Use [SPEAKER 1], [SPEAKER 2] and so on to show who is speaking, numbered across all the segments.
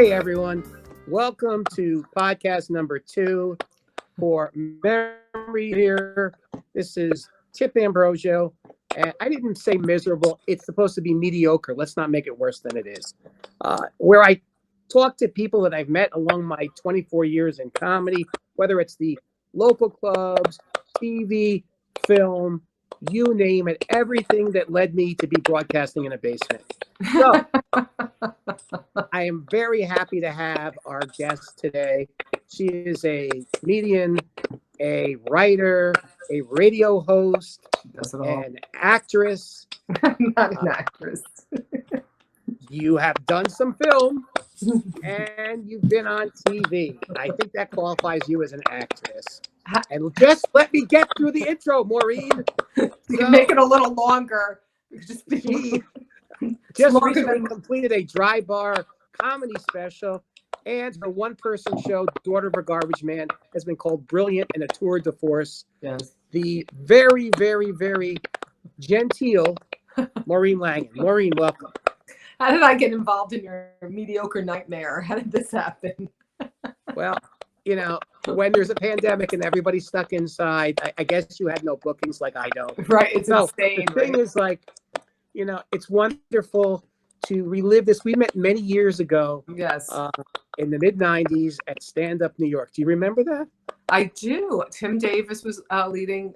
[SPEAKER 1] Hey everyone, welcome to podcast number 2 for Memory here. This is Tip Ambrogio, and I didn't say miserable. It's supposed to be mediocre. Let's not make it worse than it is. Where I talk to people that I've met along my 24 years in comedy, whether it's the local clubs, TV, film, you name it, everything that led me to be broadcasting in a basement. So I am very happy to have our guest today. She is a comedian, a writer, a radio host, an actress.
[SPEAKER 2] I'm not an actress.
[SPEAKER 1] You have done some film and you've been on TV. I think that qualifies you as an actress. And just let me get through the intro, Maureen.
[SPEAKER 2] You can make it a little longer.
[SPEAKER 1] Just recently completed a dry bar comedy special, and her one-person show, Daughter of a Garbage Man, has been called brilliant and a tour de force.
[SPEAKER 2] Yes.
[SPEAKER 1] The very, very, very genteel Maureen Langan. Maureen, welcome.
[SPEAKER 2] How did I get involved in your mediocre nightmare? How did this happen?
[SPEAKER 1] Well, you know, when there's a pandemic and everybody's stuck inside, I guess you had no bookings like I don't.
[SPEAKER 2] Right, it's insane.
[SPEAKER 1] The thing is, like, you know, it's wonderful to relive this. We met many years ago.
[SPEAKER 2] Yes.
[SPEAKER 1] In the mid-'90s at Stand Up New York. Do you remember that?
[SPEAKER 2] I do. Tim Davis was leading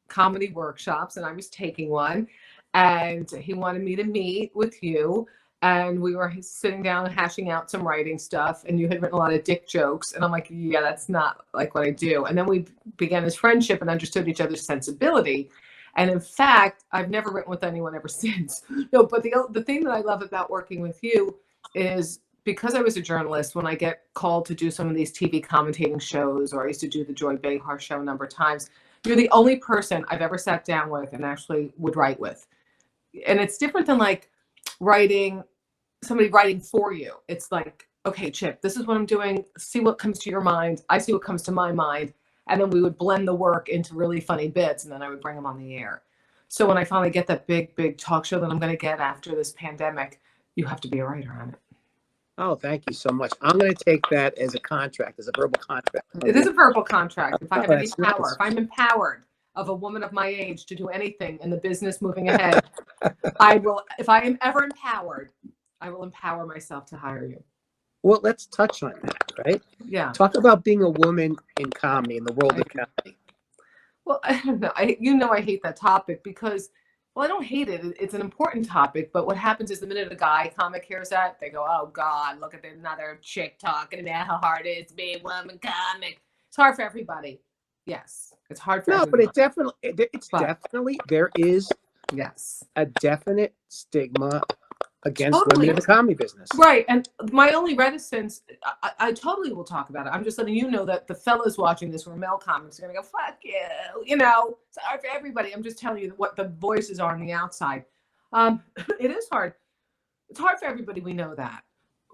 [SPEAKER 2] comedy workshops, and I was taking one. And he wanted me to meet with you. And we were sitting down and hashing out some writing stuff. And you had written a lot of dick jokes. And I'm like, yeah, that's not like what I do. And then we began this friendship and understood each other's sensibility. And in fact, I've never written with anyone ever since. No, but the thing that I love about working with you is because I was a journalist, when I get called to do some of these TV commentating shows, or I used to do the Joy Behar show a number of times, you're the only person I've ever sat down with and actually would write with. And it's different than like somebody writing for you. It's like, okay, Chip, this is what I'm doing. See what comes to your mind. I see what comes to my mind. And then we would blend the work into really funny bits, and then I would bring them on the air. So when I finally get that big talk show that I'm going to get after this pandemic, you have to be a writer on it.
[SPEAKER 1] Oh, thank you so much. I'm going to take that as a contract, as a verbal contract.
[SPEAKER 2] It is a verbal contract. If I have any power, if I'm empowered of a woman of my age to do anything in the business moving ahead, I will. If I am ever empowered, I will empower myself to hire you.
[SPEAKER 1] Well, let's touch on that, right?
[SPEAKER 2] Yeah.
[SPEAKER 1] Talk about being a woman in comedy, in the world of comedy.
[SPEAKER 2] Well, I don't know. I hate that topic because, well, I don't hate it. It's an important topic. But what happens is the minute a guy comic hears that, they go, oh, God, look at another chick talking about how hard it is to be a woman comic. It's hard for everybody. Yes. It's hard for everybody.
[SPEAKER 1] But definitely, there is a definite stigma against women in the comedy business.
[SPEAKER 2] Right. And my only reticence, I totally will talk about it. I'm just letting you know that the fellas watching this who are male comics are going to go, fuck you. You know, it's hard for everybody. I'm just telling you what the voices are on the outside. It is hard. It's hard for everybody. We know that.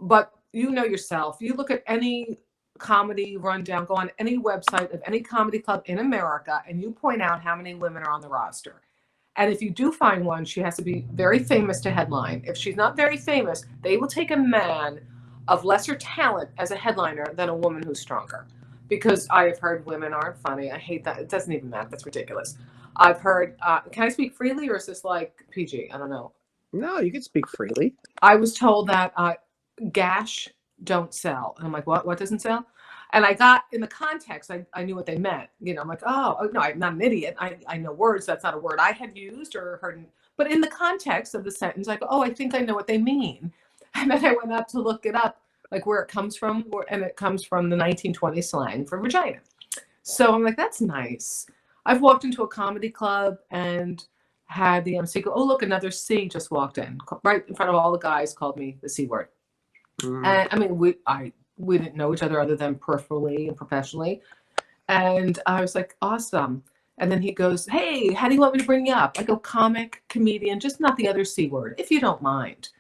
[SPEAKER 2] But you know yourself. You look at any comedy rundown, go on any website of any comedy club in America, and you point out how many women are on the roster. And if you do find one, she has to be very famous to headline. If she's not very famous, they will take a man of lesser talent as a headliner than a woman who's stronger. Because I have heard women aren't funny. I hate that. It doesn't even matter. That's ridiculous. I've heard, can I speak freely or is this like PG? I don't know.
[SPEAKER 1] No, you can speak freely. I
[SPEAKER 2] was told that gash don't sell. And I'm like, what doesn't sell? And I got, in the context, I knew what they meant. You know, I'm like, oh, no, I'm not an idiot. I know words. That's not a word I had used or heard. But in the context of the sentence, I go, oh, I think I know what they mean. And then I went up to look it up, like where it comes from. And it comes from the 1920s slang for vagina. So I'm like, that's nice. I've walked into a comedy club and had the MC go, oh, look, another C just walked in. Right in front of all the guys, called me the C word. And I mean, we didn't know each other other than peripherally and professionally. And I was like, awesome. And then he goes, hey, how do you want me to bring you up? I go, comic, comedian, just not the other C word, if you don't mind.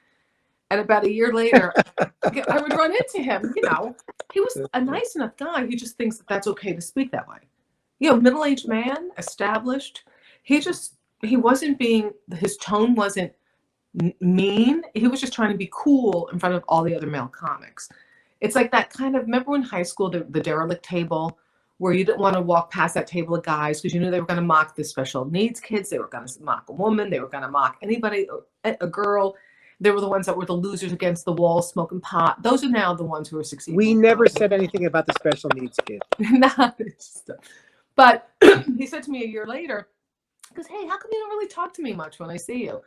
[SPEAKER 2] And about a year later, I would run into him. You know, he was a nice enough guy. He just thinks that that's okay to speak that way. You know, middle-aged man, established. He wasn't being, his tone wasn't mean. He was just trying to be cool in front of all the other male comics. It's like that kind of, remember in high school, the derelict table, where you didn't want to walk past that table of guys because you knew they were going to mock the special needs kids. They were going to mock a woman. They were going to mock anybody, a girl. They were the ones that were the losers against the wall smoking pot. Those are now the ones who are succeeding.
[SPEAKER 1] We never said anything about the special needs kid.
[SPEAKER 2] But he said to me a year later, he goes, hey, how come you don't really talk to me much when I see you?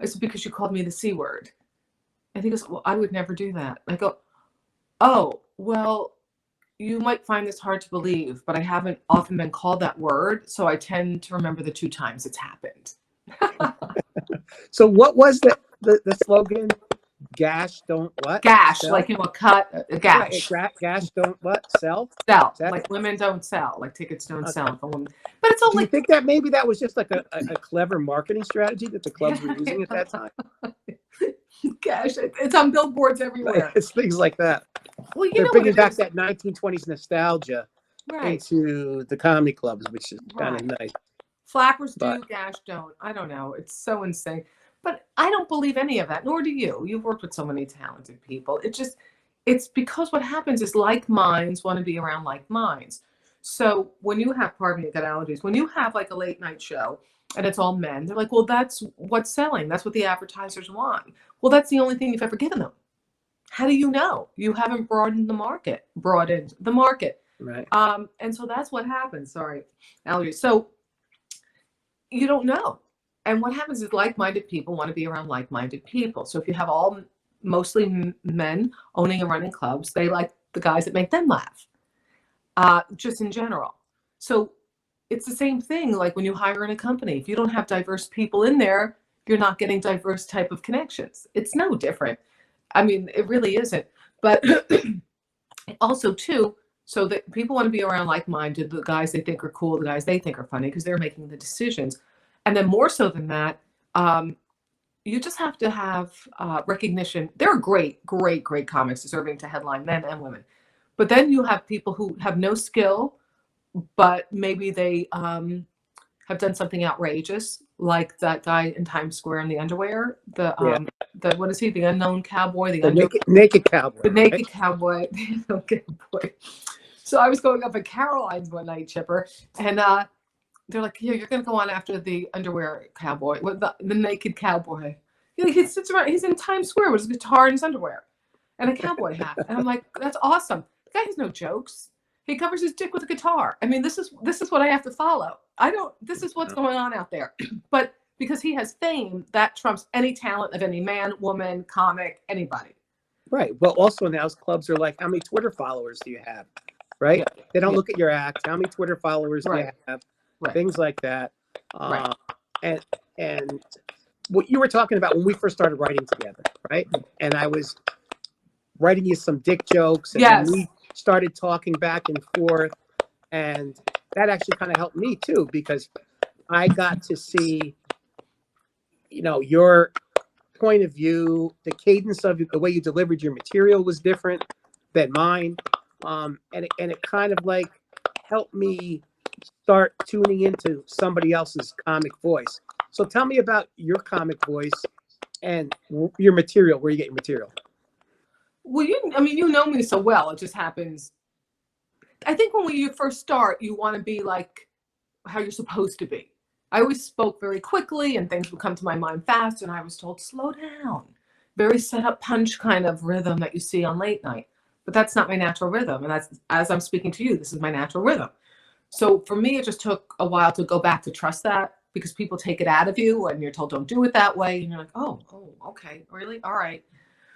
[SPEAKER 2] I said, because you called me the C word. And he goes, well, I would never do that. I go, oh, well, you might find this hard to believe, but I haven't often been called that word. So I tend to remember the 2 times it's happened.
[SPEAKER 1] So what was the slogan? Gash, don't what?
[SPEAKER 2] Gash,
[SPEAKER 1] sell?
[SPEAKER 2] like, a cut, a gash.
[SPEAKER 1] Right, gash, don't what? Sell?
[SPEAKER 2] Sell. Like women don't sell, like tickets don't sell for women. But it's all
[SPEAKER 1] Do you think that maybe that was just like a clever marketing strategy that the clubs were using at that time?
[SPEAKER 2] Gash, it's on billboards everywhere.
[SPEAKER 1] It's things like that.
[SPEAKER 2] Well,
[SPEAKER 1] they're bringing back that 1920s nostalgia
[SPEAKER 2] right.
[SPEAKER 1] into the comedy clubs, which is kind of nice.
[SPEAKER 2] Flappers do, gash don't. I don't know. It's so insane. But I don't believe any of that, nor do you. You've worked with so many talented people. It's because what happens is like minds want to be around like minds. So when you have, pardon me, I got allergies. When you have like a late night show and it's all men, they're like, well, that's what's selling. That's what the advertisers want. Well, that's the only thing you've ever given them. How do you know? You haven't broadened the market.
[SPEAKER 1] Right.
[SPEAKER 2] And so that's what happens. Sorry, allergies. So you don't know. And what happens is like-minded people want to be around like-minded people. So if you have mostly men owning and running clubs, they like the guys that make them laugh, just in general. So it's the same thing like when you hire in a company. If you don't have diverse people in there, you're not getting diverse type of connections. It's no different. I mean, it really isn't. But also, too, so that people want to be around like-minded, the guys they think are cool, the guys they think are funny, because they're making the decisions. And then more so than that, you just have to have recognition. There are great, great, great comics deserving to headline, men and women. But then you have people who have no skill, but maybe they have done something outrageous, like that guy in Times Square in the underwear. The what is he? The unknown cowboy.
[SPEAKER 1] Naked cowboy.
[SPEAKER 2] The naked cowboy. Okay, boy. So I was going up at Caroline's one night, Chipper, and they're like, "Yeah, you're gonna go on after the underwear cowboy, the naked cowboy." He sits around. He's in Times Square with his guitar and his underwear and a cowboy hat, and I'm like, "That's awesome." The guy has no jokes. He covers his dick with a guitar. I mean, this is what I have to follow. This is what's going on out there. But because he has fame, that trumps any talent of any man, woman, comic, anybody.
[SPEAKER 1] Right. Well, also now clubs are like, how many Twitter followers do you have? Right. Yeah. They don't look at your act. How many Twitter followers do you have? Right. Things like that.
[SPEAKER 2] Right.
[SPEAKER 1] And what you were talking about when we first started writing together, right? And I was writing you some dick jokes, and then we started talking back and forth, and that actually kind of helped me too, because I got to see, your point of view, the cadence of the way you delivered your material was different than mine, and it kind of like helped me start tuning into somebody else's comic voice. So tell me about your comic voice and your material, where you get your material.
[SPEAKER 2] Well, you know me so well. It just happens. I think when you first start, you want to be like how you're supposed to be. I always spoke very quickly and things would come to my mind fast. And I was told, slow down. Very set up punch kind of rhythm that you see on late night. But that's not my natural rhythm. And that's, as I'm speaking to you, this is my natural rhythm. So for me, it just took a while to go back to trust that, because people take it out of you and you're told, don't do it that way. And you're like, oh, okay, really? All right.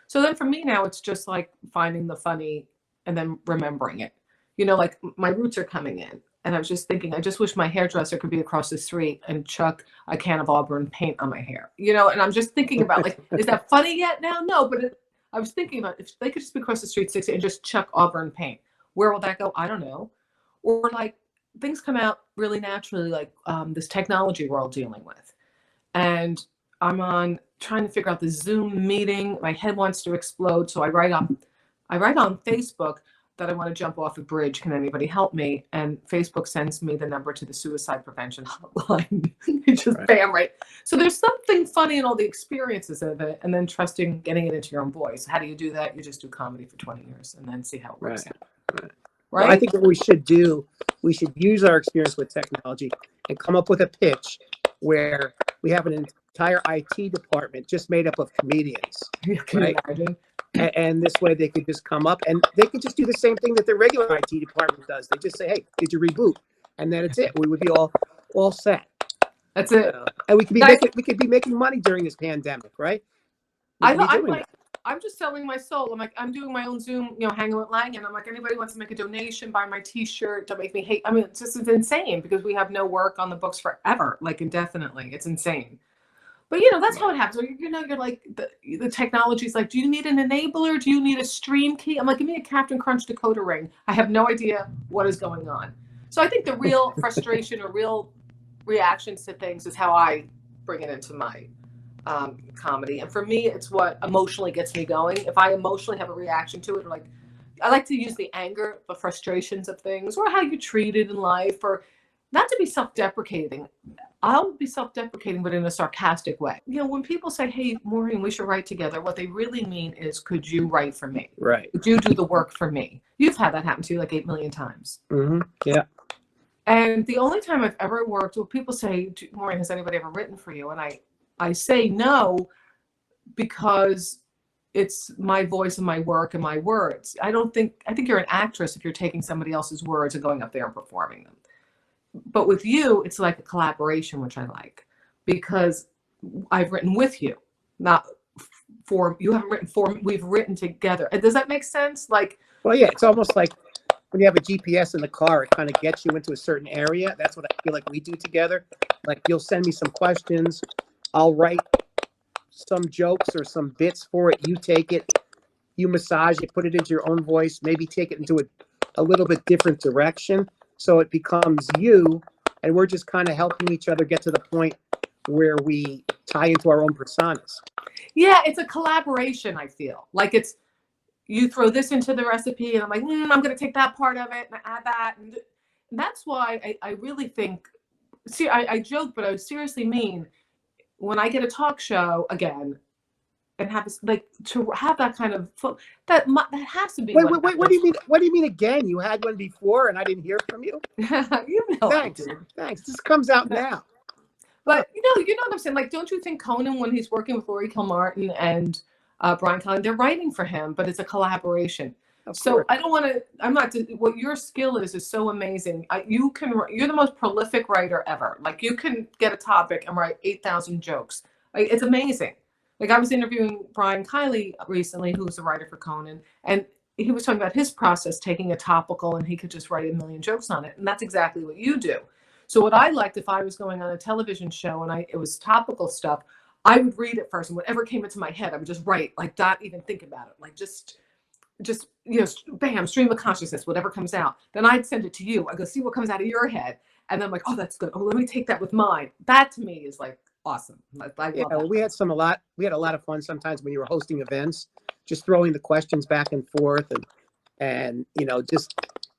[SPEAKER 2] So then for me now, it's just like finding the funny and then remembering it. Like my roots are coming in. And I was just thinking, I just wish my hairdresser could be across the street and chuck a can of Auburn paint on my hair. And I'm just thinking about, like, is that funny yet now? No, but I was thinking about if they could just be across the street 60 and just chuck Auburn paint, where will that go? I don't know. Or like things come out really naturally, like this technology we're all dealing with. And I'm trying to figure out the Zoom meeting. My head wants to explode. So I write on Facebook, that I want to jump off a bridge. Can anybody help me? And Facebook sends me the number to the suicide prevention hotline. It's just bam, right. So there's something funny in all the experiences of it, and then trusting getting it into your own voice. How do you do that? You just do comedy for 20 years and then see how it works out.
[SPEAKER 1] Right.
[SPEAKER 2] Right?
[SPEAKER 1] Well, I think what we should do, we should use our experience with technology and come up with a pitch where we have an entire IT department just made up of comedians.
[SPEAKER 2] Can you imagine?
[SPEAKER 1] And this way they could just come up and they could just do the same thing that the regular IT department does. They just say, "Hey, did you reboot?" And then it's it. We would be all set.
[SPEAKER 2] That's it.
[SPEAKER 1] And we could be making money during this pandemic, right?
[SPEAKER 2] I'm just selling my soul. I'm like, I'm doing my own Zoom, hanging with Langan. I'm like, anybody wants to make a donation, buy my T-shirt, don't make me hate. I mean, it's insane because we have no work on the books forever, like indefinitely. It's insane. But that's how it happens. You're like the technology's like, do you need an enabler? Do you need a stream key? I'm like, give me a Captain Crunch decoder ring. I have no idea what is going on. So I think the real frustration or real reactions to things is how I bring it into my comedy. And for me, it's what emotionally gets me going. If I emotionally have a reaction to it, or like, I like to use the anger, the frustrations of things, or how you treated in life, or not to be self-deprecating. I'll be self-deprecating, but in a sarcastic way. When people say, "Hey, Maureen, we should write together," what they really mean is, could you write for me?
[SPEAKER 1] Right.
[SPEAKER 2] Could you do the work for me? You've had that happen to you like 8 million times.
[SPEAKER 1] Mm-hmm. Yeah.
[SPEAKER 2] And the only time I've ever worked, well, people say, "Maureen, has anybody ever written for you?" And I say no, because it's my voice and my work and my words. I think you're an actress if you're taking somebody else's words and going up there and performing them. But with you, it's like a collaboration, which I like, because I've written with you, not for you. Haven't written for me. We've written together. And does that make sense? Like,
[SPEAKER 1] well, yeah, it's almost like when you have a GPS in the car, it kind of gets you into a certain area. That's what I feel like we do together. Like, you'll send me some questions, I'll write some jokes or some bits for it. You take it, you massage it, put it into your own voice, maybe take it into a little bit different direction. So it becomes you, and we're just kind of helping each other get to the point where we tie into our own personas.
[SPEAKER 2] Yeah, it's a collaboration, I feel. Like, it's, you throw this into the recipe, and I'm like, I'm going to take that part of it and add that. And that's why I really think, see, I joke, but I seriously mean, when I get a talk show again, and have this, like, to have that kind of that has to be.
[SPEAKER 1] Wait, what do you mean? What do you mean again? You had one before, and I didn't hear from you. Thanks. This comes out now.
[SPEAKER 2] But you know what I'm saying. Like, don't you think Conan, when he's working with Laurie Kilmartin and Brian Cullen, they're writing for him, but it's a collaboration. So I don't want to. I'm not. What your skill is so amazing. You're the most prolific writer ever. Like, you can get a topic and write 8,000 jokes. Like, it's amazing. Like, I was interviewing Brian Kiley recently, who's a writer for Conan, and he was talking about his process, taking a topical, and he could just write 1 million jokes on it. And that's exactly what you do. So what I liked, if I was going on a television show and it was topical stuff, I would read it first, and whatever came into my head, I would just write, like, not even think about it. Like, just bam, stream of consciousness, whatever comes out. Then I'd send it to you. I go, see what comes out of your head. And then I'm like, oh, that's good. Oh, let me take that with mine. That to me is like awesome. I love that.
[SPEAKER 1] We had a lot of fun sometimes when you were hosting events, just throwing the questions back and forth and just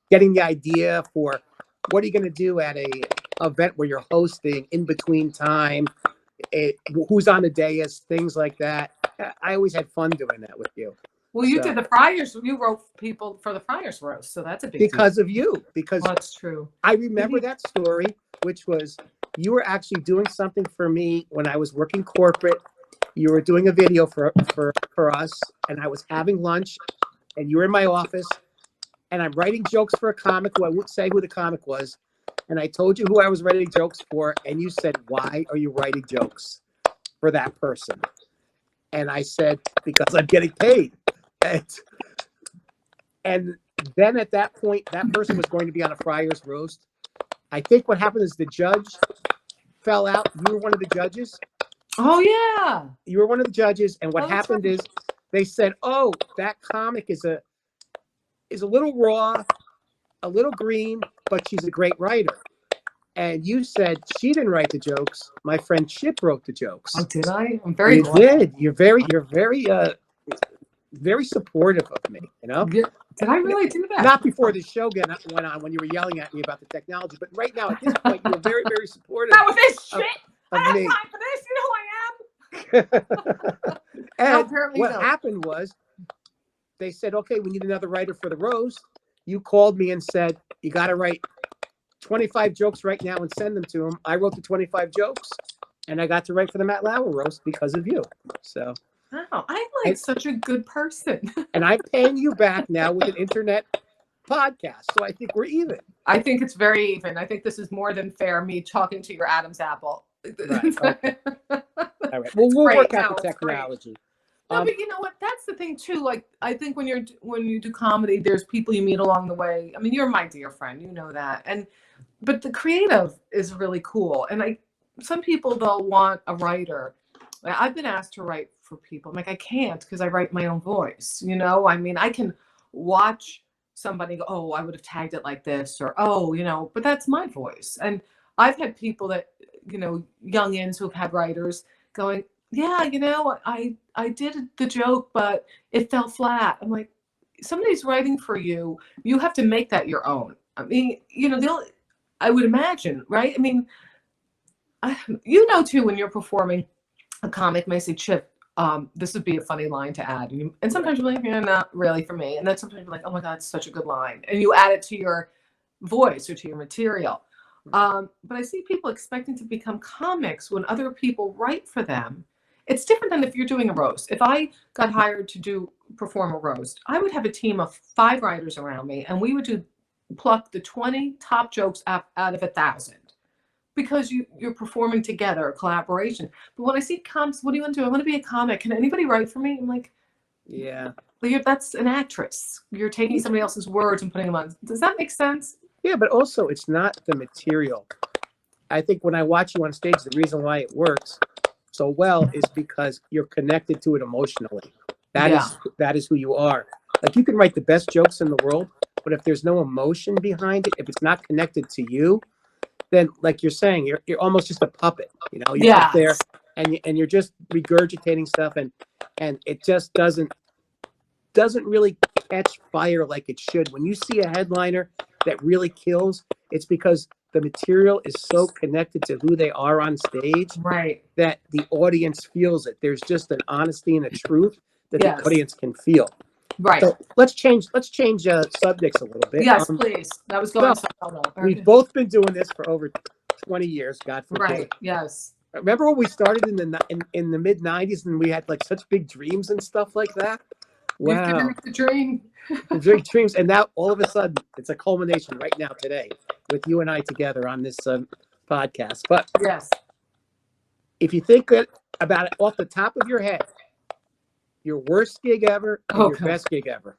[SPEAKER 1] getting the idea for what are you going to do at a event where you're hosting in between time, who's on the dais, things like that. I always had fun doing that with you.
[SPEAKER 2] Well, you did the Friars. You wrote people for the Friars roast, so that's a big
[SPEAKER 1] because
[SPEAKER 2] deal.
[SPEAKER 1] of you. Because
[SPEAKER 2] that's true.
[SPEAKER 1] I remember that story, which was you were actually doing something for me when I was working corporate. You were doing a video for us, and I was having lunch, and you were in my office, and I'm writing jokes for a comic who I won't say who the comic was, and I told you who I was writing jokes for, and you said, "Why are you writing jokes for that person?" And I said, "Because I'm getting paid." And then at that point, that person was going to be on a Friars roast. I think what happened is the judge fell out. You were one of the judges.
[SPEAKER 2] Oh, yeah.
[SPEAKER 1] You were one of the judges. And what happened is they said, oh, that comic is a little raw, a little green, but she's a great writer. And you said she didn't write the jokes. My friend Chip wrote the jokes.
[SPEAKER 2] Oh, did I? I'm very
[SPEAKER 1] glad. You did. You're very very supportive of me, you know?
[SPEAKER 2] Did I really do that?
[SPEAKER 1] Not before the show went on when you were yelling at me about the technology, but right now at this point, you were very, very supportive
[SPEAKER 2] Not with this shit.
[SPEAKER 1] of
[SPEAKER 2] I have
[SPEAKER 1] me.
[SPEAKER 2] time for this. You know who I am.
[SPEAKER 1] And
[SPEAKER 2] apparently
[SPEAKER 1] what
[SPEAKER 2] no.
[SPEAKER 1] happened was they said, okay, we need another writer for the roast. You called me and said, you got to write 25 jokes right now and send them to him. I wrote the 25 jokes and I got to write for the Matt Lauer roast because of you. So,
[SPEAKER 2] Oh, I'm like such a good person.
[SPEAKER 1] and I'm paying you back now with an internet podcast. So I think we're even.
[SPEAKER 2] I think it's very even. I think this is more than fair, me talking to your Adam's apple.
[SPEAKER 1] Right. Okay. All right. Well, we'll work out the technology.
[SPEAKER 2] No, but you know what? That's the thing too. Like, I think when you do comedy, there's people you meet along the way. I mean, you're my dear friend, you know that. But the creative is really cool. And some people they'll want a writer. I've been asked to write for people. I'm like, I can't because I write my own voice. You know, I mean, I can watch somebody go, oh, I would have tagged it like this, or oh, you know, but that's my voice. And I've had people that, you know, youngins who've had writers going, yeah, you know, I did the joke, but it fell flat. I'm like, somebody's writing for you. You have to make that your own. I mean, you know, I would imagine, right? I mean, you know, too, when you're performing, a comic may say, Chip, this would be a funny line to add. And sometimes you're like, yeah, not really for me. And then sometimes you're like, oh my God, it's such a good line. And you add it to your voice or to your material. But I see people expecting to become comics when other people write for them. It's different than if you're doing a roast. If I got hired to perform a roast, I would have a team of 5 writers around me, and we would pluck the 20 top jokes out of 1,000. Because you're performing together, a collaboration. But when I see comics, what do you want to do? I want to be a comic. Can anybody write for me? I'm like,
[SPEAKER 1] yeah.
[SPEAKER 2] That's an actress. You're taking somebody else's words and putting them on. Does that make sense?
[SPEAKER 1] Yeah, but also it's not the material. I think when I watch you on stage, the reason why it works so well is because you're connected to it emotionally. That is who you are. Like, you can write the best jokes in the world, but if there's no emotion behind it, if it's not connected to you, then, like you're saying, you're almost just a puppet. You know, you're up there and you're just regurgitating stuff, and it just doesn't really catch fire like it should. When you see a headliner that really kills, it's because the material is so connected to who they are on stage,
[SPEAKER 2] right,
[SPEAKER 1] that the audience feels it. There's just an honesty and a truth that the audience can feel.
[SPEAKER 2] Right.
[SPEAKER 1] So let's change subjects a little bit.
[SPEAKER 2] Yes, please. That was going so well.
[SPEAKER 1] We've both been doing this for over 20 years, God forbid.
[SPEAKER 2] Right. Yes.
[SPEAKER 1] Remember when we started in the mid 90s and we had like such big dreams and stuff like that? Wow.
[SPEAKER 2] You've given up the dream.
[SPEAKER 1] The big dreams, and now all of a sudden it's a culmination right now today with you and I together on this podcast. But
[SPEAKER 2] yes,
[SPEAKER 1] if you think about it off the top of your head, your worst gig ever and your best gig ever.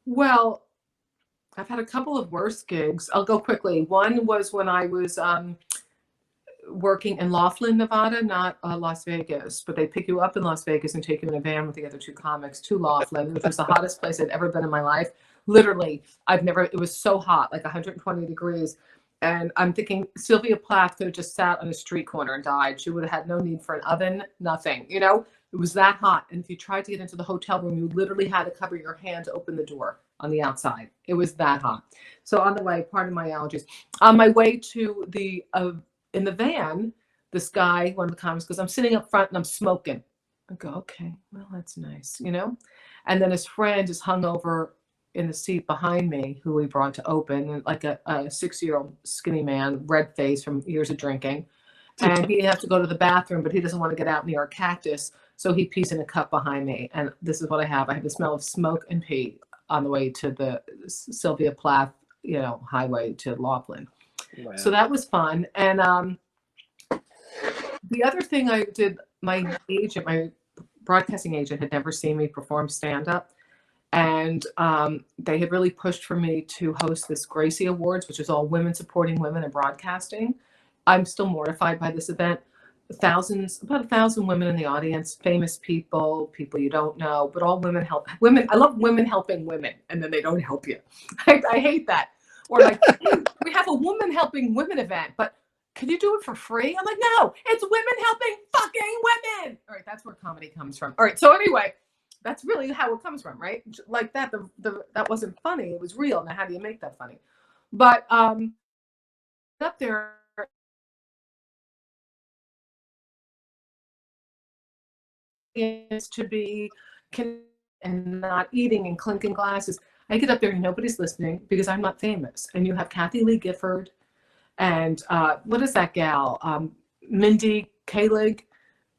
[SPEAKER 2] Well, I've had a couple of worst gigs. I'll go quickly. One was when I was working in Laughlin, Nevada, not Las Vegas, but they pick you up in Las Vegas and take you in a van with the other 2 comics to Laughlin, which was the hottest place I'd ever been in my life. Literally, it was so hot, like 120 degrees. And I'm thinking Sylvia Plath could have just sat on a street corner and died. She would have had no need for an oven, nothing. You know, it was that hot. And if you tried to get into the hotel room, you literally had to cover your hand to open the door on the outside. It was that hot. So on the way, pardon my allergies. On my way to in the van, this guy, one of the comics, goes, I'm sitting up front and I'm smoking. I go, okay, well, that's nice, you know? And then his friend is hung over in the seat behind me, who we brought to open, like a 6-year-old skinny man, red face from years of drinking. And he has to go to the bathroom, but he doesn't want to get out near a cactus. So he pees in a cup behind me. And this is what I have. I have the smell of smoke and pee on the way to the Sylvia Plath, you know, highway to Laughlin. Wow. So that was fun. And the other thing I did, my broadcasting agent had never seen me perform stand-up. And they had really pushed for me to host this Gracie Awards, which is all women supporting women in broadcasting. I'm still mortified by this event. About 1,000 women in the audience, famous people you don't know, but all women help women. I love women helping women, and then they don't help you. I hate that. Or like, we have a woman helping women event, but can you do it for free? I'm like, no, it's women helping fucking women. All right, that's where comedy comes from. All right, so anyway, that's really how it comes from, right? Like that, that wasn't funny. It was real. Now, how do you make that funny? But up there is to be and not eating and clinking glasses. I get up there and nobody's listening because I'm not famous. And you have Kathy Lee Gifford and what is that gal? Mindy Kaling.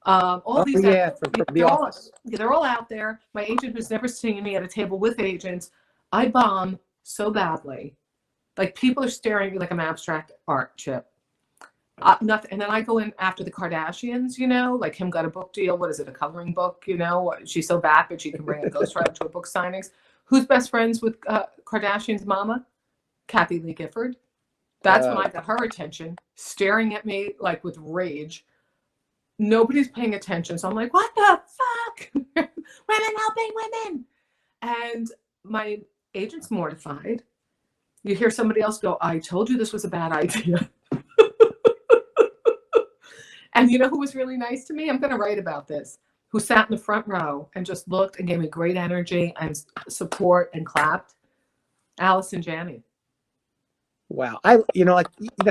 [SPEAKER 2] All these
[SPEAKER 1] yeah, from The Office.
[SPEAKER 2] They're all out there. My agent, who's never seen me at a table with agents, I bomb so badly. Like people are staring at me like I'm abstract art chip. Nothing. And then I go in after the Kardashians, you know, like Kim got a book deal. What is it? A coloring book, you know? She's so bad, but she can bring a ghostwriter to a book signings. Who's best friends with Kardashian's mama? Kathy Lee Gifford. That's when I got her attention, staring at me like with rage. Nobody's paying attention. So I'm like, what the fuck? Women helping women. And my agent's mortified. You hear somebody else go, I told you this was a bad idea. And you know who was really nice to me? I'm going to write about this. Who sat in the front row and just looked and gave me great energy and support and clapped? Allison Janney.
[SPEAKER 1] Wow. Like, you know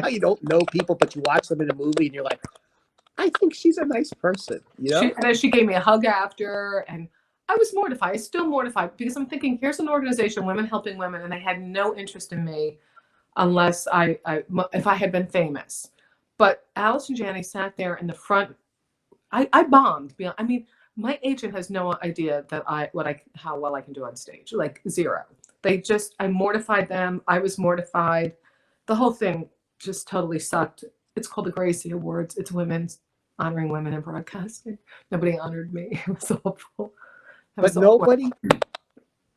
[SPEAKER 1] how you don't know people, but you watch them in a movie and you're like, I think she's a nice person. You know?
[SPEAKER 2] And then she gave me a hug after, and I was mortified. I was still mortified because I'm thinking, here's an organization, Women Helping Women, and they had no interest in me unless if I had been famous. But Allison Janney sat there in the front. I bombed. I mean, my agent has no idea that how well I can do on stage. Like zero. I mortified them. I was mortified. The whole thing just totally sucked. It's called the Gracie Awards. It's women's honoring women in broadcasting. Nobody honored me. It was awful.
[SPEAKER 1] But nobody,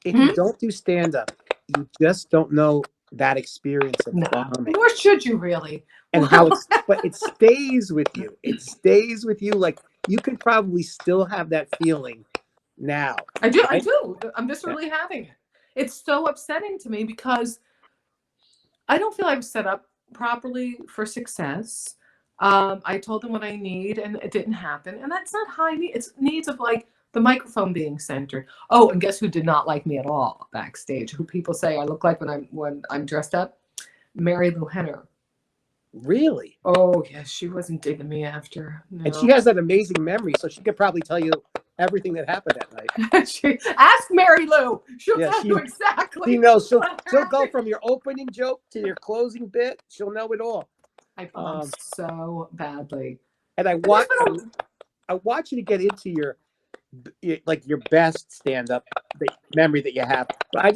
[SPEAKER 1] if you don't do stand-up, you just don't know that experience of bombing.
[SPEAKER 2] Nor should you really.
[SPEAKER 1] And but it stays with you. It stays with you. Like you could probably still have that feeling now.
[SPEAKER 2] I do. Right? I do. I'm just really having it. It's so upsetting to me because I don't feel I was set up properly for success. I told them what I need and it didn't happen. And that's not high need. It's needs of like the microphone being centered. Oh, and guess who did not like me at all backstage? Who people say I look like when I'm dressed up? Mary Lou Henner.
[SPEAKER 1] Really?
[SPEAKER 2] Oh, yes. She wasn't digging me after. No.
[SPEAKER 1] And she has that amazing memory, so she could probably tell you everything that happened that night.
[SPEAKER 2] Ask Mary Lou. She'll tell you exactly.
[SPEAKER 1] She knows. She'll go from your opening joke to your closing bit. She'll know it all.
[SPEAKER 2] I bombed so badly.
[SPEAKER 1] And I want you to get into your best stand-up memory that you have. But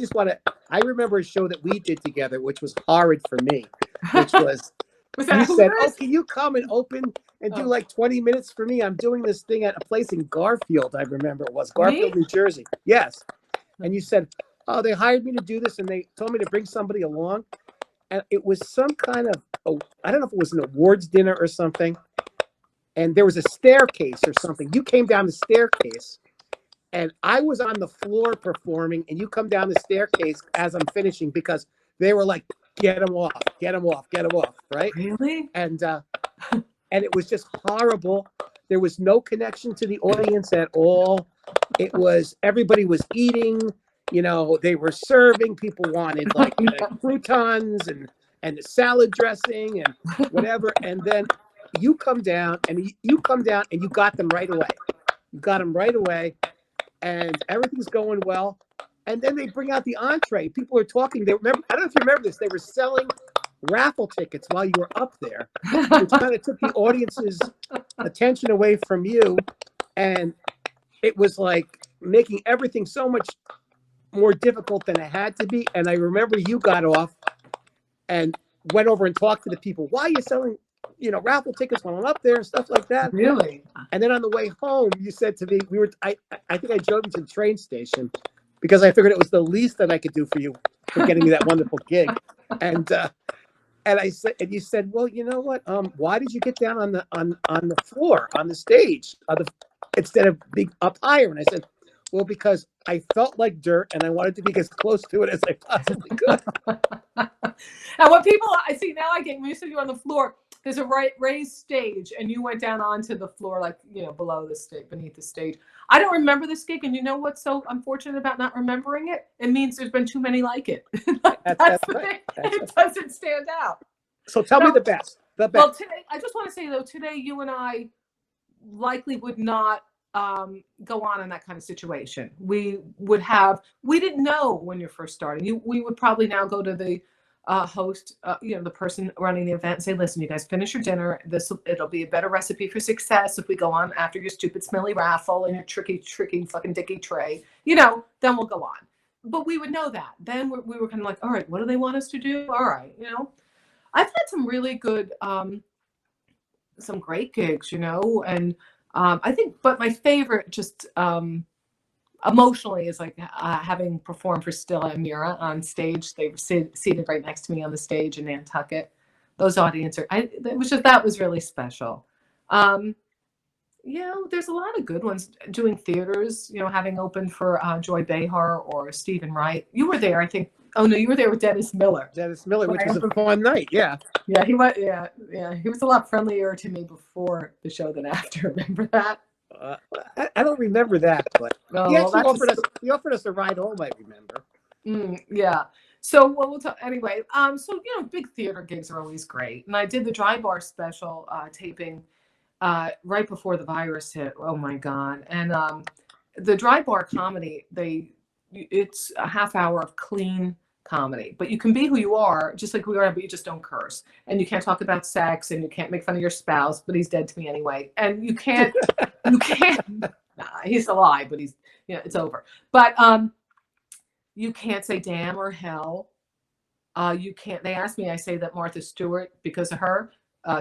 [SPEAKER 1] I remember a show that we did together, which was horrid for me, which was you said, oh, can you come and open and do like 20 minutes for me? I'm doing this thing at a place in Garfield. I remember it was Garfield, New Jersey. Yes. And you said, oh, they hired me to do this and they told me to bring somebody along. And it was some kind of, I don't know if it was an awards dinner or something. And there was a staircase or something. You came down the staircase and I was on the floor performing and you come down the staircase as I'm finishing because they were like, get him off, right?
[SPEAKER 2] Really?
[SPEAKER 1] And it was just horrible. There was no connection to the audience at all. It was, everybody was eating, they were serving, people wanted like croutons and the salad dressing and whatever. And then you come down and you got them right away. You got them right away and everything's going well. And then they bring out the entree. People are talking. I don't know if you remember this. They were selling raffle tickets while you were up there, which kind of took the audience's attention away from you. And it was like making everything so much more difficult than it had to be. And I remember you got off and went over and talked to the people. Why are you selling, raffle tickets when I'm up there and stuff like that?
[SPEAKER 2] Really?
[SPEAKER 1] And then on the way home, you said to me, I think I drove you to the train station because I figured it was the least that I could do for you for getting you that wonderful gig. And I said, and you said, well, you know what? Why did you get down on the floor, on the stage, instead of being up higher? And I said, well, because I felt like dirt and I wanted to be as close to it as I possibly could.
[SPEAKER 2] And when people, I see now, when you said you're on the floor, there's a raised stage, and you went down onto the floor, like, you know, below the stage, beneath the stage. I don't remember this gig, and you know what's so unfortunate about not remembering it? It means there's been too many like it. That's the thing. It doesn't stand out.
[SPEAKER 1] So tell me the best. The best.
[SPEAKER 2] Well, today, I just want to say though, today you and I likely would not go on in that kind of situation. We didn't know when you're first starting. We would probably now go to the host, you know, the person running the event, and say, listen, you guys finish your dinner. It'll be a better recipe for success if we go on after your stupid smelly raffle and your tricky fucking dicky tray, you know, then we'll go on. But we would know that. Then we were kind of like, all right, what do they want us to do? All right, you know. I've had some really good, some great gigs, you know, and I think, but my favorite just emotionally is like having performed for Stilla and Mira on stage. They were seated right next to me on the stage in Nantucket. Those audiences that was really special. You know, there's a lot of good ones doing theaters, you know, having opened for Joy Behar or Stephen Wright. You were there, I think. Oh no, you were there with Dennis Miller.
[SPEAKER 1] Dennis Miller, which was a fun night. Yeah.
[SPEAKER 2] Yeah, he was. Yeah. He was a lot friendlier to me before the show than after. Remember that?
[SPEAKER 1] I don't remember that, but he actually offered us a ride home. I remember.
[SPEAKER 2] Yeah. So we'll talk anyway. So you know, big theater gigs are always great, and I did the Dry Bar special taping right before the virus hit. Oh my God! And the Dry Bar comedy, it's a half hour of clean comedy, but you can be who you are, just like we are, but you just don't curse, and you can't talk about sex, and you can't make fun of your spouse, but he's dead to me anyway, and you can't, he's alive, but he's, you know, it's over. But you can't say damn or hell. You can't. They asked me, I say that Martha Stewart, because of her,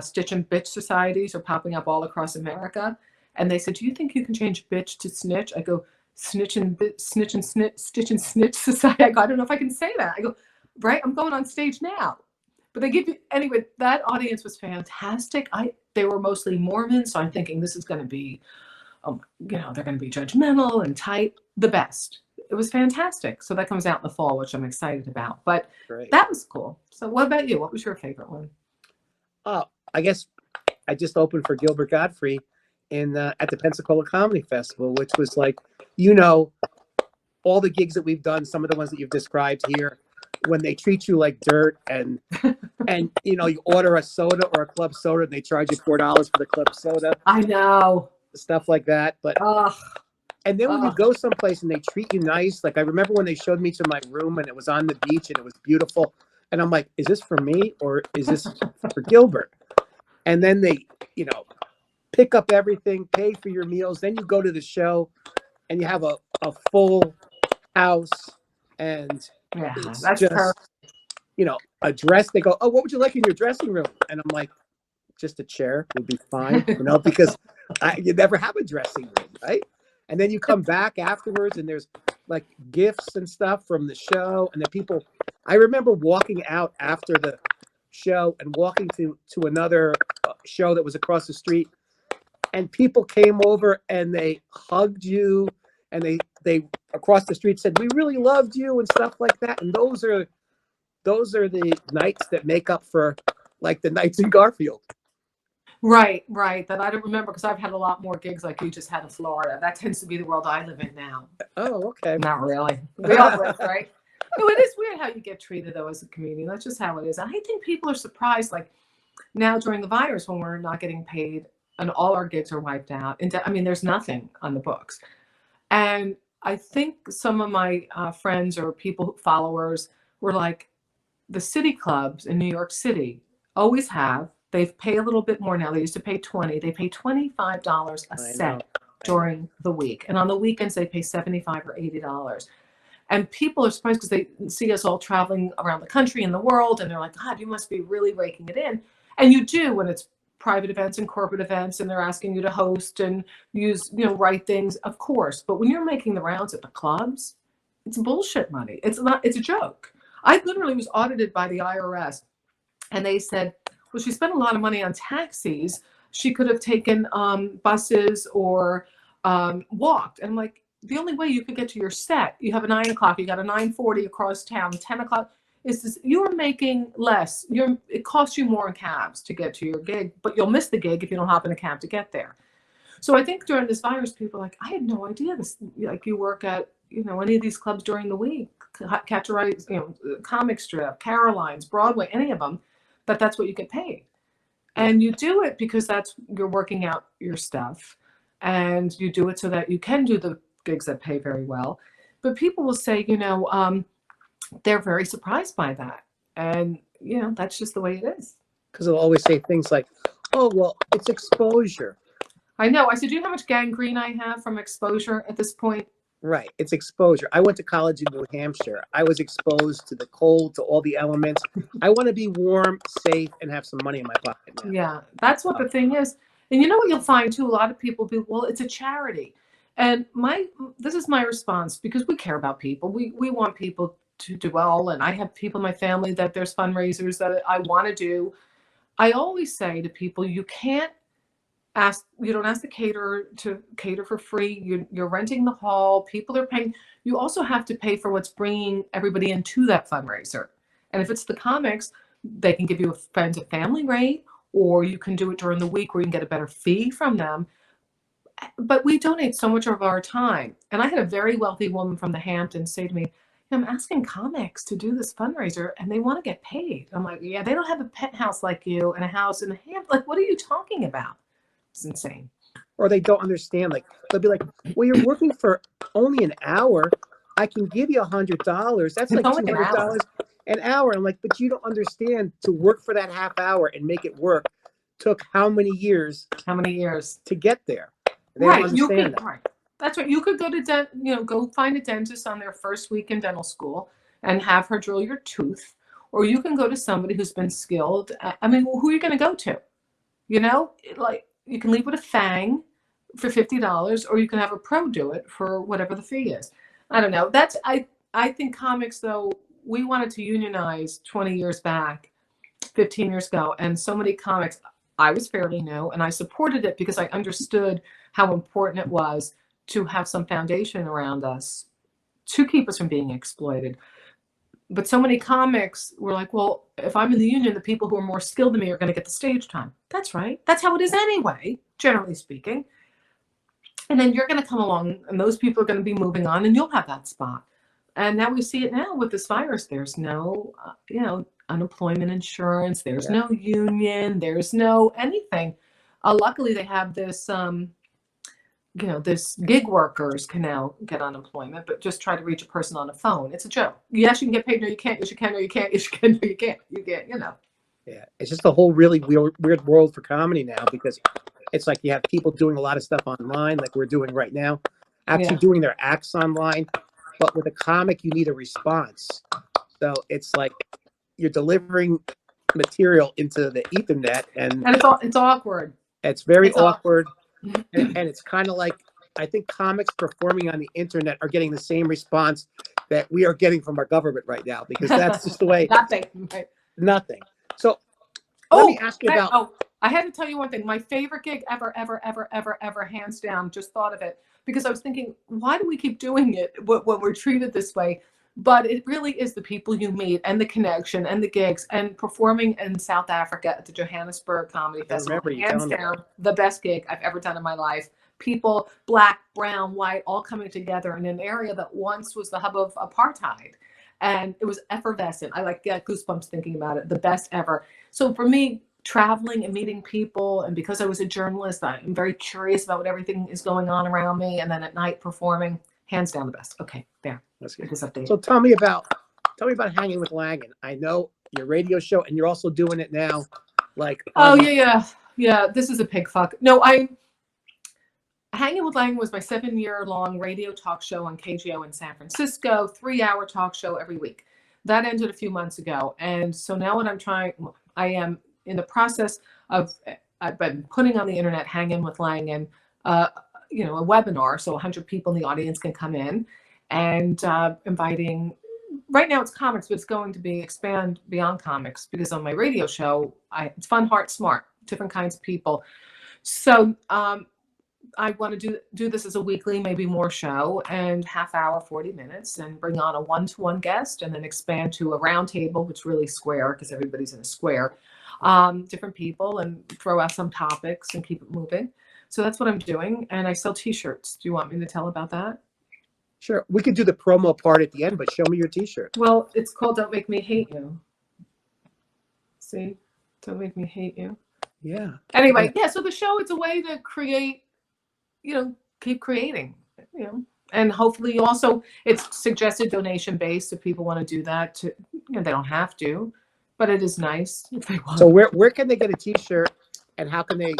[SPEAKER 2] stitch and bitch societies are popping up all across America, and they said, do you think you can change bitch to snitch? I go, snitch and stitch and snitch society. I go, I don't know if I can say that. I go, right, I'm going on stage now. But they give you, anyway, that audience was fantastic. They were mostly Mormons, so I'm thinking this is going to be, you know, they're going to be judgmental and tight. The best. It was fantastic. So that comes out in the fall, which I'm excited about. But that was cool. So what about you? What was your favorite one?
[SPEAKER 1] I guess I just opened for Gilbert Gottfried at the Pensacola Comedy Festival, which was like, you know, all the gigs that we've done, some of the ones that you've described here, when they treat you like dirt and you know, you order a soda or a club soda and they charge you $4 for the club soda.
[SPEAKER 2] I know.
[SPEAKER 1] Stuff like that. But and then when you go someplace and they treat you nice, like I remember when they showed me to my room and it was on the beach and it was beautiful. And I'm like, is this for me or is this for Gilbert? And then they, you know, pick up everything, pay for your meals. Then you go to the show and you have a full house, and it's
[SPEAKER 2] that's
[SPEAKER 1] just,
[SPEAKER 2] perfect.
[SPEAKER 1] you know, a dress. They go, oh, what would you like in your dressing room? And I'm like, just a chair would be fine, you know, because you never have a dressing room, right? And then you come back afterwards and there's like gifts and stuff from the show. And the people, I remember walking out after the show and walking to another show that was across the street, and people came over and they hugged you, and they across the street said, we really loved you and stuff like that. And those are the nights that make up for like the nights in Garfield. Right.
[SPEAKER 2] That I don't remember because I've had a lot more gigs like you just had in Florida. That tends to be the world I live in now.
[SPEAKER 1] Oh, okay.
[SPEAKER 2] Not really. We all live, right? No, it is weird how you get treated though as a comedian. That's just how it is. I think people are surprised, like now during the virus when we're not getting paid and all our gigs are wiped out. I mean, there's nothing on the books. And I think some of my friends or followers were like, the city clubs in New York City always have. They pay a little bit more now. They used to pay $20. They pay $25 a set during the week. And on the weekends, they pay $75 or $80. And people are surprised because they see us all traveling around the country and the world. And they're like, God, you must be really raking it in. And you do when it's private events and corporate events. And they're asking you to host and use, you know, write things, of course. But when you're making the rounds at the clubs, it's bullshit money. It's a joke. I literally was audited by the IRS. And they said, well, she spent a lot of money on taxis. She could have taken buses or walked. And I'm like, the only way you could get to your set, you have a 9 o'clock, you got a 9:40 across town, 10 o'clock. is this, you're making less. It costs you more in cabs to get to your gig, but you'll miss the gig if you don't hop in a cab to get there. So I think during this virus, people are like, I had no idea this. Like you work at, any of these clubs during the week, Catch a Ride, Comic Strip, Caroline's, Broadway, any of them, but that's what you get paid. And you do it because you're working out your stuff, and you do it so that you can do the gigs that pay very well. But people will say, they're very surprised by that. And, that's just the way it is.
[SPEAKER 1] Because they'll always say things like, oh, well, it's exposure.
[SPEAKER 2] I know. I said, do you know how much gangrene I have from exposure at this point?
[SPEAKER 1] Right. It's exposure. I went to college in New Hampshire. I was exposed to the cold, to all the elements. I want to be warm, safe, and have some money in my pocket now.
[SPEAKER 2] Yeah, that's what the thing is. And you know what you'll find too? A lot of people be, well, it's a charity. And this is my response, because we care about people. We want people to do well. And I have people in my family that there's fundraisers that I want to do. I always say to people, you don't ask the caterer to cater for free. You're renting the hall. People are paying. You also have to pay for what's bringing everybody into that fundraiser. And if it's the comics, they can give you a friends and family rate, or you can do it during the week where you can get a better fee from them. But we donate so much of our time. And I had a very wealthy woman from the Hamptons say to me, I'm asking comics to do this fundraiser and they want to get paid. I'm like, yeah, they don't have a penthouse like you and a house in the Hamptons. Like, what are you talking about? It's insane.
[SPEAKER 1] Or they don't understand. Like, they'll be like, well, you're working for only an hour. I can give you $100. That's like $200 an hour. I'm like, but you don't understand. To work for that half hour and make it work took how many years?
[SPEAKER 2] How many years
[SPEAKER 1] to get there? They
[SPEAKER 2] right.
[SPEAKER 1] don't understand that.
[SPEAKER 2] Right. That's right. You could go to go find a dentist on their first week in dental school and have her drill your tooth, or you can go to somebody who's been skilled. I mean, who are you going to go to? Like, you can leave with a fang for $50, or you can have a pro do it for whatever the fee is. I don't know. I think comics, though, we wanted to unionize 20 years back, 15 years ago, and so many comics, I was fairly new, and I supported it because I understood how important it was to have some foundation around us to keep us from being exploited. But so many comics were like, well, if I'm in the union, the people who are more skilled than me are going to get the stage time. That's right. That's how it is anyway, generally speaking. And then you're going to come along and those people are going to be moving on and you'll have that spot. And now we see it now with this virus. There's no, unemployment insurance. There's no union. There's no anything. Luckily, they have this, this gig workers can now get unemployment, but just try to reach a person on a phone. It's a joke. Yes, you can get paid. No, you can't. Yes, you can. No, you can't. Yes, you can. No, you can't. You can't,
[SPEAKER 1] Yeah, it's just a whole really weird world for comedy now, because it's like you have people doing a lot of stuff online, like we're doing right now, actually doing their acts online. But with a comic, you need a response. So it's like you're delivering material into the Ethernet, and
[SPEAKER 2] it's awkward.
[SPEAKER 1] It's very awkward. And it's kind of like, I think comics performing on the internet are getting the same response that we are getting from our government right now, because that's just the way. Nothing. So let me ask you about.
[SPEAKER 2] I had to tell you one thing. My favorite gig ever, hands down, just thought of it, because I was thinking, why do we keep doing it when we're treated this way? But it really is the people you meet and the connection and the gigs, and performing in South Africa at the Johannesburg Comedy Festival. Hands down, the best gig I've ever done in my life. People, black, brown, white, all coming together in an area that once was the hub of apartheid. And it was effervescent. I get goosebumps thinking about it. The best ever. So for me, traveling and meeting people, and because I was a journalist, I'm very curious about what everything is going on around me. And then at night performing, hands down the best. Okay, there.
[SPEAKER 1] That's good. So tell me about Hanging with Langan. I know your radio show, and you're also doing it now. Like,
[SPEAKER 2] yeah. This is a pig fuck. No, Hanging with Langan was my 7-year-long radio talk show on KGO in San Francisco, 3-hour talk show every week. That ended a few months ago, and so now I am in the process of. I've been putting on the internet Hanging with Langan, a webinar, so 100 people in the audience can come in. And inviting, right now it's comics, but it's going to expand beyond comics, because on my radio show, it's fun, heart, smart, different kinds of people. So I want to do this as a weekly, maybe more show, and half hour, 40 minutes, and bring on a one-to-one guest, and then expand to a round table, which really square because everybody's in a square, different people, and throw out some topics and keep it moving. So that's what I'm doing, and I sell T-shirts. Do you want me to tell about that?
[SPEAKER 1] Sure. We could do the promo part at the end, but show me your T-shirt.
[SPEAKER 2] Well, it's called "Don't Make Me Hate You." See, don't make me hate you.
[SPEAKER 1] Yeah.
[SPEAKER 2] Anyway, yeah. So the show, it's a way to create, keep creating, and hopefully also it's suggested donation based if people want to do that. To they don't have to, but it is nice if they want.
[SPEAKER 1] So where can they get a T-shirt, and how can they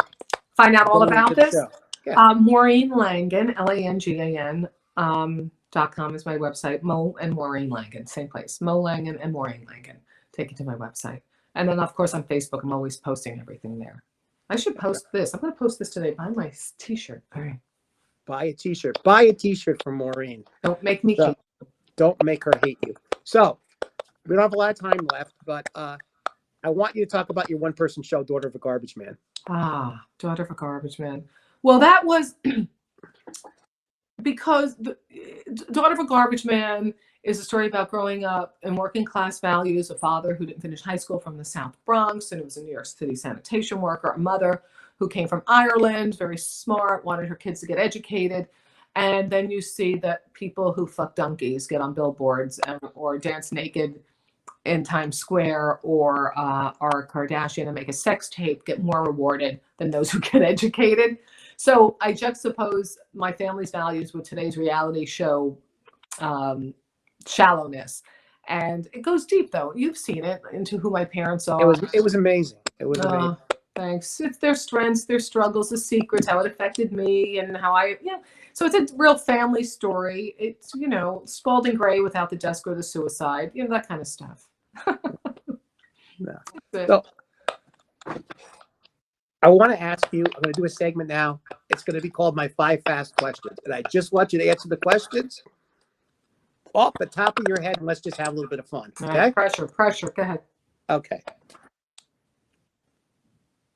[SPEAKER 2] find out all
[SPEAKER 1] donate
[SPEAKER 2] about
[SPEAKER 1] to the
[SPEAKER 2] this?
[SPEAKER 1] show? Yeah.
[SPEAKER 2] Maureen Langan, LANGAN. .com is my website. Mo and Maureen Langan, same place. Mo Langan and Maureen Langan. Take you to my website. And then, of course, on Facebook, I'm always posting everything there. I should post this. I'm going to post this today. Buy my T-shirt. All right.
[SPEAKER 1] Buy a T-shirt. Buy a T-shirt from Maureen.
[SPEAKER 2] Don't make me hate you.
[SPEAKER 1] Don't make her hate you. So, we don't have a lot of time left, but I want you to talk about your one-person show, Daughter of a Garbage Man.
[SPEAKER 2] Daughter of a Garbage Man. Well, that was because Daughter of a Garbage Man is a story about growing up in working class values, a father who didn't finish high school from the South Bronx and who was a New York City sanitation worker, a mother who came from Ireland, very smart, wanted her kids to get educated. And then you see that people who fuck donkeys get on billboards or dance naked in Times Square or are Kardashian and make a sex tape get more rewarded than those who get educated. So I juxtapose my family's values with today's reality show shallowness, and it goes deep though. You've seen it, into who my parents are.
[SPEAKER 1] It was amazing. It was amazing.
[SPEAKER 2] Thanks. It's their strengths, their struggles, the secrets, how it affected me, and how so it's a real family story. It's Spalding Gray without the desk or the suicide, that kind of stuff.
[SPEAKER 1] Yeah. So I want to ask you, I'm going to do a segment now. It's going to be called My 5 Fast Questions. And I just want you to answer the questions off the top of your head, and let's just have a little bit of fun. Okay?
[SPEAKER 2] Right, pressure. Go ahead.
[SPEAKER 1] Okay.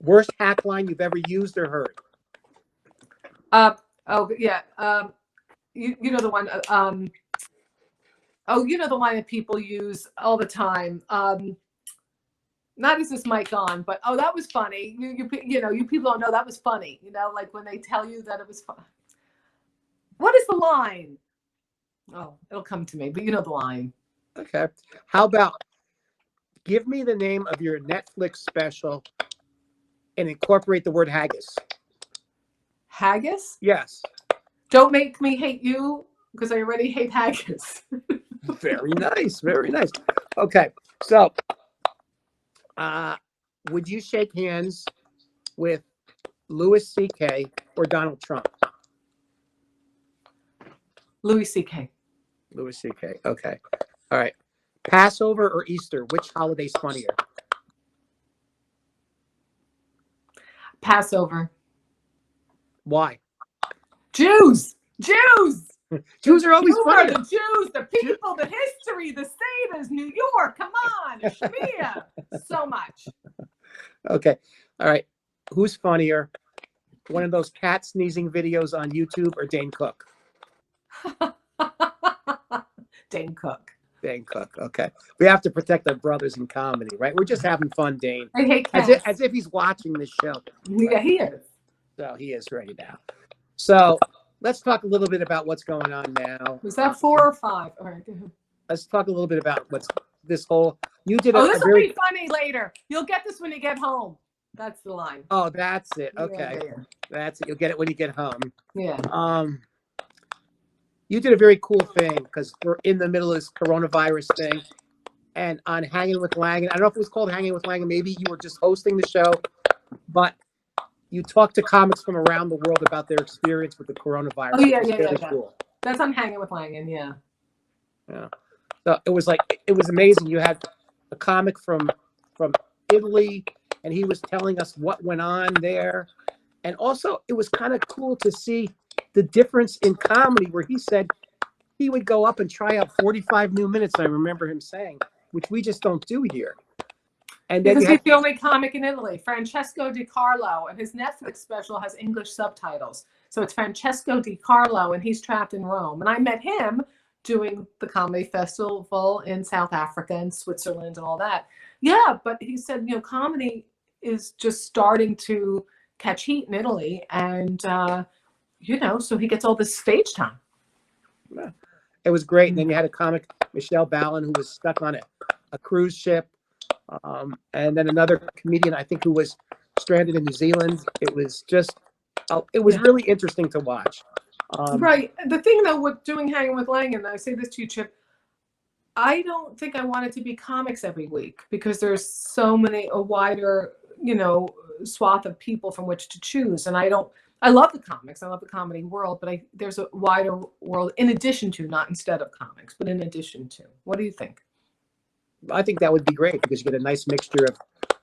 [SPEAKER 1] Worst hack line you've ever used or heard?
[SPEAKER 2] You know the one. The one that people use all the time. Not is this mic on, but that was funny. You people don't know that was funny. Like when they tell you that it was fun. What is the line? Oh, it'll come to me, but you know the line.
[SPEAKER 1] Okay. How about give me the name of your Netflix special and incorporate the word haggis?
[SPEAKER 2] Haggis?
[SPEAKER 1] Yes.
[SPEAKER 2] Don't make me hate you because I already hate haggis.
[SPEAKER 1] Very nice. Very nice. Okay. So, would you shake hands with Louis C.K. or Donald Trump?
[SPEAKER 2] Louis C.K.
[SPEAKER 1] Louis C.K. Okay. All right. Passover or Easter? Which holiday's funnier?
[SPEAKER 2] Passover.
[SPEAKER 1] Why?
[SPEAKER 2] Jews.
[SPEAKER 1] Jews are always funny.
[SPEAKER 2] The Jews, the people, the history, the saviors, New York. Come on, Shmia. So much.
[SPEAKER 1] Okay. All right. Who's funnier? One of those cat sneezing videos on YouTube or Dane Cook?
[SPEAKER 2] Dane Cook.
[SPEAKER 1] Dane Cook. Okay. We have to protect our brothers in comedy, right? We're just having fun, Dane.
[SPEAKER 2] I hate cats.
[SPEAKER 1] As if he's watching this show.
[SPEAKER 2] Yeah, he is.
[SPEAKER 1] So he is right now. So let's talk a little bit about what's going on now.
[SPEAKER 2] Was that 4 or 5? All right, go ahead.
[SPEAKER 1] Let's talk a little bit about what's this whole. You did
[SPEAKER 2] this will be funny later. You'll get this when you get home. That's the line.
[SPEAKER 1] Oh, that's it. Okay.
[SPEAKER 2] Yeah.
[SPEAKER 1] That's it. You'll get it when you get home.
[SPEAKER 2] Yeah.
[SPEAKER 1] You did a very cool thing because we're in the middle of this coronavirus thing, and on Hanging with Langan, I don't know if it was called Hanging with Langan. Maybe you were just hosting the show, but you talked to comics from around the world about their experience with the coronavirus.
[SPEAKER 2] Oh yeah.
[SPEAKER 1] Cool.
[SPEAKER 2] That's on Hanging with Langan. Yeah.
[SPEAKER 1] Yeah. So it was amazing. You had a comic from Italy, and he was telling us what went on there, and also it was kind of cool to see the difference in comedy, where he said he would go up and try out 45 new minutes. I remember him saying, which we just don't do here. And then
[SPEAKER 2] because he's the only comic in Italy, Francesco Di Carlo, and his Netflix special has English subtitles. So it's Francesco Di Carlo, and he's trapped in Rome. And I met him doing the comedy festival in South Africa and Switzerland and all that. Yeah, but he said, comedy is just starting to catch heat in Italy, and so he gets all this stage time.
[SPEAKER 1] Yeah. It was great. And then you had a comic, Michelle Ballin, who was stuck on a cruise ship. And then another comedian, I think, who was stranded in New Zealand. It was really interesting to watch.
[SPEAKER 2] Right. The thing, though, with doing Hanging with Langan, and I say this to you, Chip, I don't think I want it to be comics every week, because there's a wider, swath of people from which to choose. And I love the comics. I love the comedy world, but there's a wider world in addition to, not instead of comics, but in addition to. What do you think?
[SPEAKER 1] I think that would be great, because you get a nice mixture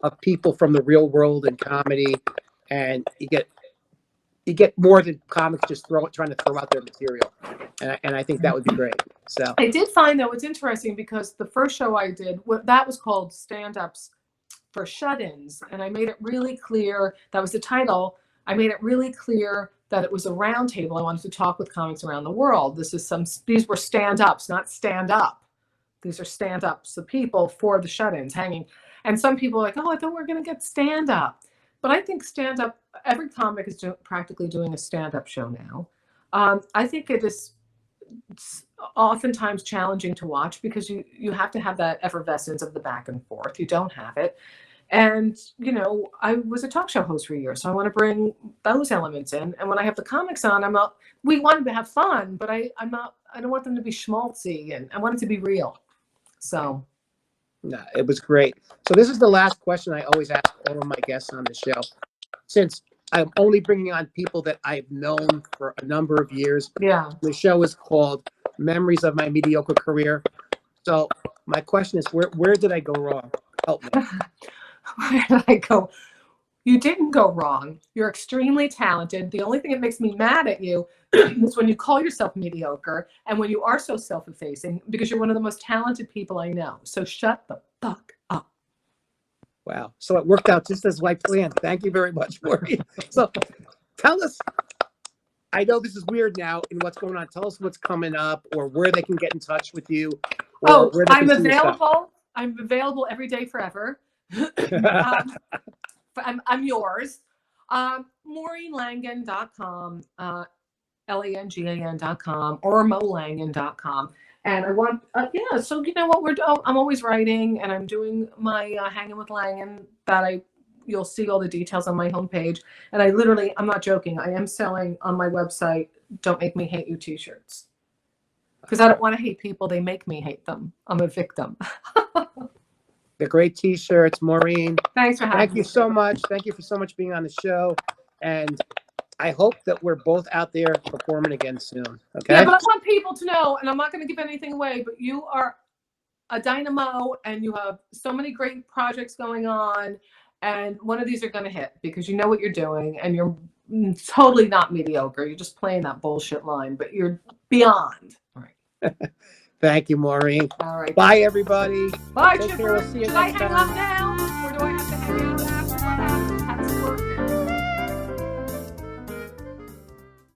[SPEAKER 1] of people from the real world and comedy, and you get more than comics just trying to throw out their material, and I think that would be great. So
[SPEAKER 2] I did find, though, it's interesting, because the first show I did, that was called Stand-Ups for Shut-ins, and I made it really clear, that was the title. I made it really clear that it was a round table. I wanted to talk with comics around the world. These were stand-ups, not stand-up. These are stand-ups, the people for the shut-ins hanging. And some people are like, oh, I thought we were going to get stand-up. But I think stand-up, every comic is practically doing a stand-up show now. I think it is oftentimes challenging to watch, because you have to have that effervescence of the back and forth. You don't have it. And, I was a talk show host for a year, so I want to bring those elements in. And when I have the comics on, we want to have fun, but I don't want them to be schmaltzy, and I want it to be real. So.
[SPEAKER 1] No, it was great. So this is the last question I always ask all of my guests on the show. Since I'm only bringing on people that I've known for a number of years.
[SPEAKER 2] Yeah.
[SPEAKER 1] The show is called Memories of My Mediocre Career. So my question is, where did I go wrong? Help me.
[SPEAKER 2] Where did I go? You didn't go wrong. You're extremely talented. The only thing that makes me mad at you is when you call yourself mediocre, and when you are so self-effacing, because you're one of the most talented people I know. So shut the fuck up.
[SPEAKER 1] Wow. So it worked out just as I planned. Thank you very much, Maureen. So tell us, I know this is weird now in what's going on. Tell us what's coming up, or where they can get in touch with you. Where they
[SPEAKER 2] I'm
[SPEAKER 1] can see your stuff.
[SPEAKER 2] available. I'm available every day forever. I'm yours. MaureenLangan.com, LANGAN.com, or MoLangan.com. And I want, so you know what I'm always writing, and I'm doing my Hanging with Langan you'll see all the details on my homepage. And I'm not joking, I am selling on my website, Don't Make Me Hate You t-shirts. Because I don't want to hate people, they make me hate them. I'm a victim.
[SPEAKER 1] The great t-shirts, Maureen.
[SPEAKER 2] Thanks for having me.
[SPEAKER 1] Thank you so much. Thank you for so much being on the show. And I hope that we're both out there performing again soon. Okay.
[SPEAKER 2] Yeah, but I want people to know, and I'm not going to give anything away, but you are a dynamo, and you have so many great projects going on, and one of these are going to hit, because you know what you're doing, and you're totally not mediocre. You're just playing that bullshit line, but you're beyond. All right.
[SPEAKER 1] Thank you, Maureen.
[SPEAKER 2] All right.
[SPEAKER 1] Bye, everybody.
[SPEAKER 2] Bye,
[SPEAKER 1] Take
[SPEAKER 2] Chipper.
[SPEAKER 1] care. We'll see you
[SPEAKER 2] Should I
[SPEAKER 1] next
[SPEAKER 2] hang
[SPEAKER 1] time.
[SPEAKER 2] up now?